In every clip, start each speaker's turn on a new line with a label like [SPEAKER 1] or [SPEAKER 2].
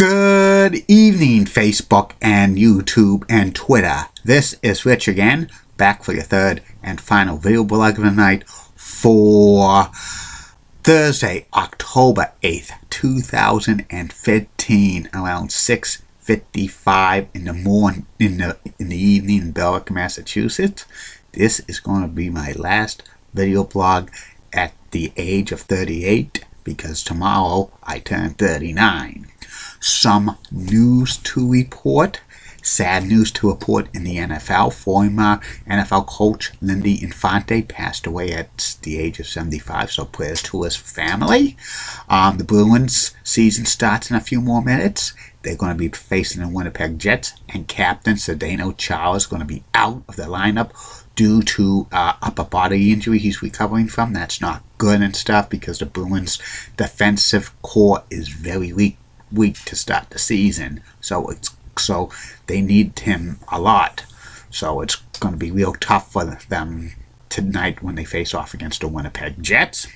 [SPEAKER 1] Good evening, Facebook and YouTube and Twitter. This is Rich again, back for your third and final video blog of the night for Thursday, October 8th, 2015, around 6:55 in the morning, in the evening in Berwick, Massachusetts. This is going to be my last video blog at the age of 38 because tomorrow I turn 39. Some news to report. Sad news to report in the NFL. Former NFL coach Lindy Infante passed away at the age of 75, so prayers to his family. The Bruins season starts in a few more minutes. They're going to be facing the Winnipeg Jets, and Captain Zdeno Chara is going to be out of the lineup due to upper body injury he's recovering from. That's not good and stuff because the Bruins' defensive core is very weak to start the season, so they need him a lot. So it's going to be real tough for them tonight when they face off against the Winnipeg Jets.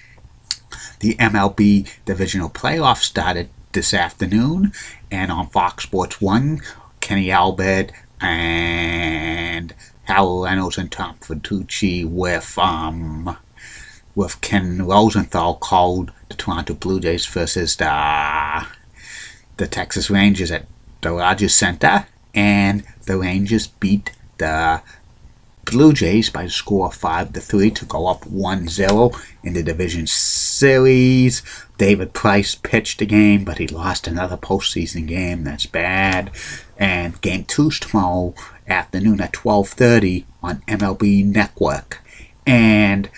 [SPEAKER 1] The MLB divisional playoffs started this afternoon, and on Fox Sports 1, Kenny Albert and Hal Reynolds and Tom Fatucci with Ken Rosenthal called the Toronto Blue Jays versus the Texas Rangers at the Rogers Center, and the Rangers beat the Blue Jays by the score of 5-3 to go up 1-0 in the division series. David Price pitched a game, but he lost another postseason game. That's bad. And game 2's tomorrow afternoon at 12:30 on MLB Network. And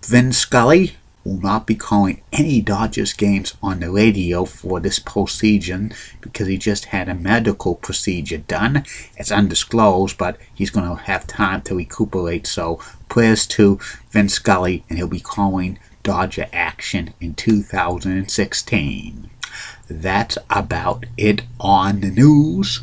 [SPEAKER 1] Vin Scully will not be calling any Dodgers games on the radio for this postseason because he just had a medical procedure done. It's undisclosed, but he's going to have time to recuperate. So prayers to Vin Scully, and he'll be calling Dodger action in 2016. That's about it on the news.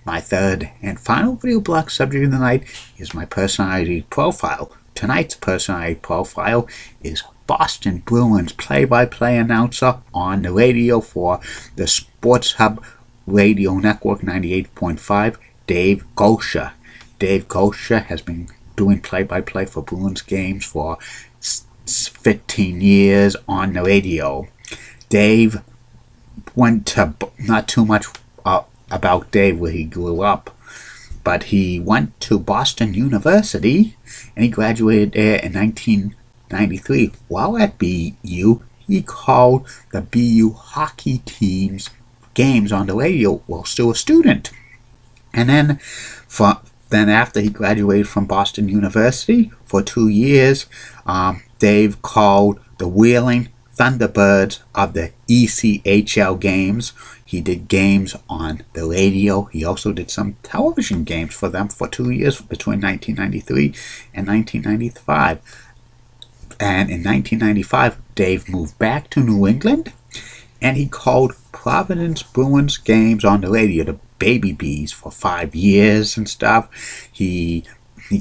[SPEAKER 1] My third and final video blog subject of the night is my personality profile. Tonight's personality profile is Boston Bruins play-by-play announcer on the radio for the Sports Hub Radio Network 98.5, Dave Goucher. Dave Goucher has been doing play-by-play for Bruins games for 15 years on the radio. Dave went to, not too much about Dave where he grew up, but he went to Boston University and he graduated there in 1993. While at BU, he called the BU hockey team's games on the radio while still a student. And then after he graduated from Boston University for 2 years, Dave called the Wheeling Thunderbirds of the ECHL games. He did games on the radio. He also did some television games for them for 2 years between 1993 and 1995. And in 1995, Dave moved back to New England, and he called Providence Bruins games on the radio, the Baby Bees, for 5 years and stuff. He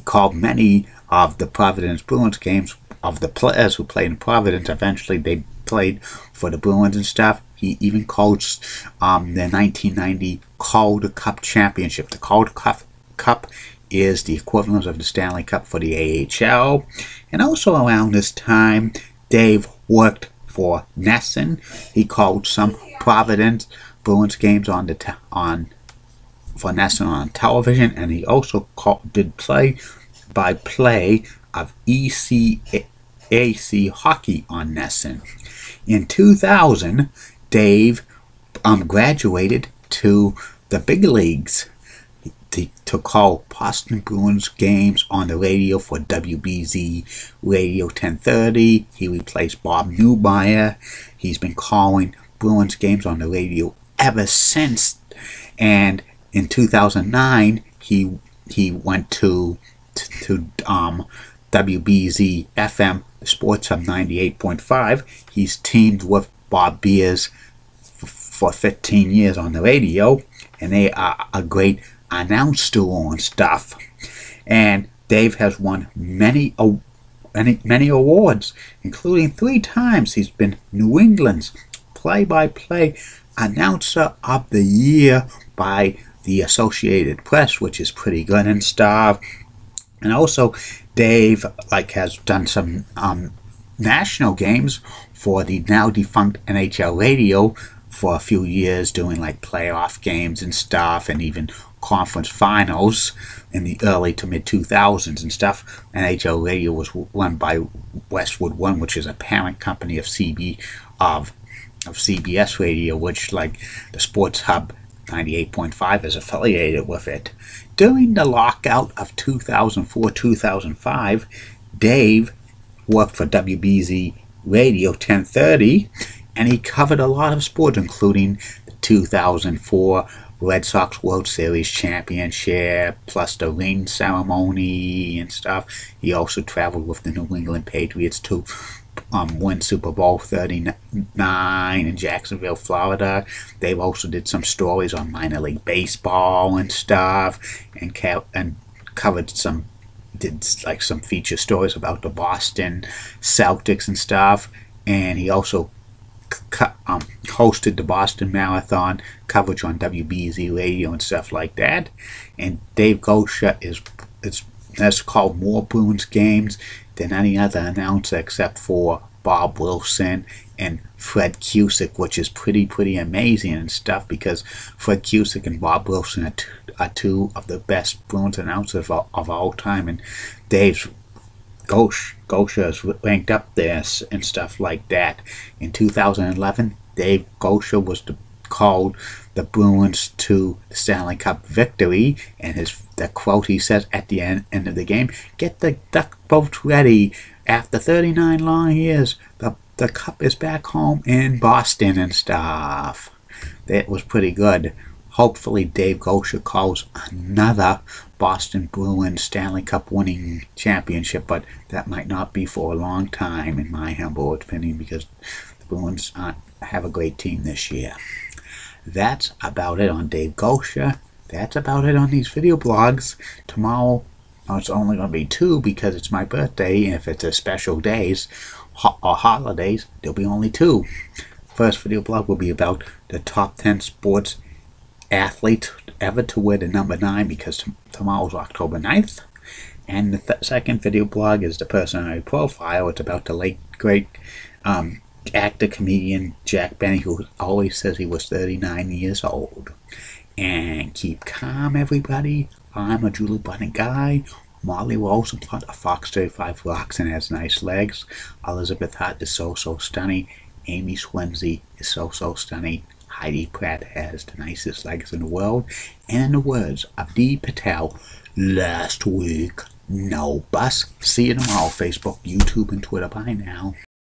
[SPEAKER 1] called many of the Providence Bruins games of the players who played in Providence. Eventually, they played for the Bruins and stuff. He even coached the 1990 Calder Cup Championship. The Calder Cup is the equivalent of the Stanley Cup for the AHL. And also around this time, Dave worked for Nesson. He called some Providence Bruins games for Nesson on television, and he also did play-by-play of ECAC hockey on Nesson. In 2000, Dave graduated to the big leagues to call Boston Bruins games on the radio for WBZ Radio 1030. He replaced Bob Newmeyer. He's been calling Bruins games on the radio ever since. And in 2009, he went to WBZ FM Sports Hub 98.5. He's teamed with Bob Beers for 15 years on the radio, and they are a great announce duo and stuff. And Dave has won many awards, including 3 times he's been New England's play-by-play Announcer of the Year by the Associated Press, which is pretty good and stuff. And also, Dave has done some national games for the now defunct NHL Radio for a few years, doing like playoff games and stuff, and even conference finals in the early to mid 2000s and stuff. NHL Radio was run by Westwood One, which is a parent company of CBS Radio, which like the Sports Hub 98.5 is affiliated with it. During the lockout of 2004-2005, Dave worked for WBZ Radio 1030, and he covered a lot of sports, including the 2004 Red Sox World Series Championship, plus the ring ceremony and stuff. He also traveled with the New England Patriots to win Super Bowl 39 in Jacksonville, Florida. They also did some stories on minor league baseball and stuff, and covered some feature stories about the Boston Celtics and stuff. And he also hosted the Boston Marathon coverage on WBZ Radio and stuff like that. And Dave Goucher has called more Bruins games than any other announcer except for Bob Wilson and Fred Cusick, which is pretty amazing and stuff, because Fred Cusick and Bob Wilson are two of the best Bruins announcers of all time, and Dave Goucher is ranked up there and stuff like that. In 2011, Dave Goucher was called the Bruins to the Stanley Cup victory, and the quote he says at the end of the game, "Get the duck boat ready. After 39 long years, the cup is back home in Boston," and stuff. That was pretty good. Hopefully Dave Goucher calls another Boston Bruins Stanley Cup winning championship, but that might not be for a long time, in my humble opinion, because the Bruins have a great team this year. That's about it on Dave Goucher. That's about it on these video blogs. Tomorrow, it's only going to be 2 because it's my birthday, and if it's a special days or holidays, there'll be only 2. First video blog will be about the top 10 sports athlete ever to wear the number 9, because tomorrow's October 9th. And the second video blog is the personality profile. It's about the late great actor comedian Jack Benny, who always says he was 39 years old. And keep calm, everybody. I'm a Julie Button guy. Molly Rosenblatt, a Fox 35 rocks and has nice legs. Elizabeth Hart is so stunning. Amy Swansea is so stunning. Heidi Pratt has the nicest legs in the world. And in the words of Dee Patel, last week, no bus. See you tomorrow, Facebook, YouTube, and Twitter. Bye now.